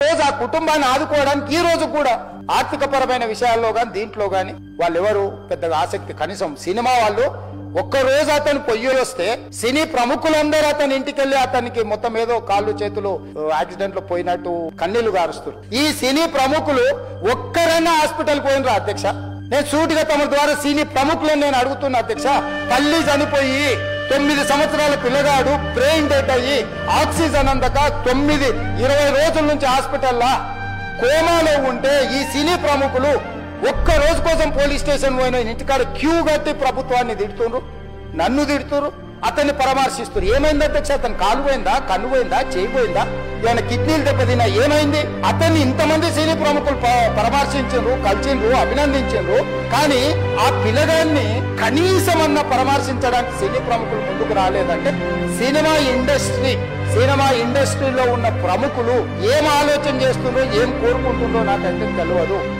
రోజు ఆ కుటుంబాన్ని ఆదుకోవడానికి ఈ రోజు కూడా ఆర్థిక పరమైన విషయాల్లో గాని దీంట్లో గాని వాళ్ళు ఎవరు పెద్దగా ఆసక్తి, కనీసం సినిమా వాళ్ళు ఒక్కరోజు అతను పొయ్యి వస్తే సినీ ప్రముఖులందరూ అతని ఇంటికి వెళ్ళి అతనికి మొత్తం ఏదో కాళ్ళు చేతులు యాక్సిడెంట్ లో పోయినట్టు కన్నీళ్లు గారుస్తారు. ఈ సినీ ప్రముఖులు ఒక్కరైనా హాస్పిటల్ పోయినరా అధ్యక్ష? నేను సూటిగా తమ ద్వారా సినీ ప్రముఖులను నేను అడుగుతున్నా అధ్యక్ష. తల్లి చనిపోయి 9 సంవత్సరాల పిల్లగాడు బ్రెయిన్ డెడ్ అయ్యి ఆక్సిజన్ అందక 20 రోజుల నుంచి హాస్పిటల్లా కోమాలో ఉంటే ఈ సినీ ప్రముఖులు ఒక్క రోజు కోసం పోలీస్ స్టేషన్ పోయిన ఇంటికాడ క్యూ కట్టి ప్రభుత్వాన్ని తిడుతున్నారు, నన్ను తిడుతున్నారు, అతన్ని పరామర్శిస్తున్నారు. ఏమైంది అధ్యక్ష? అతను కాలు పోయిందా, కన్ను పోయిందా, చేయి పోయిందా, ఏమైనా కిడ్నీలు దెబ్బతిన్నా, ఏమైంది? అతన్ని ఇంతమంది సినీ ప్రముఖులు పరామర్శించారు, కలిసిండ్రు, అభినందించారు. కానీ ఆ పిల్లగాన్ని కనీసం అన్న పరామర్శించడానికి సినీ ప్రముఖులు ముందుకు రాలేదంటే సినిమా ఇండస్ట్రీలో ఉన్న ప్రముఖులు ఏం ఆలోచన చేస్తుండ్రో, ఏం కోరుకుంటుందో నాకైతే తెలియదు.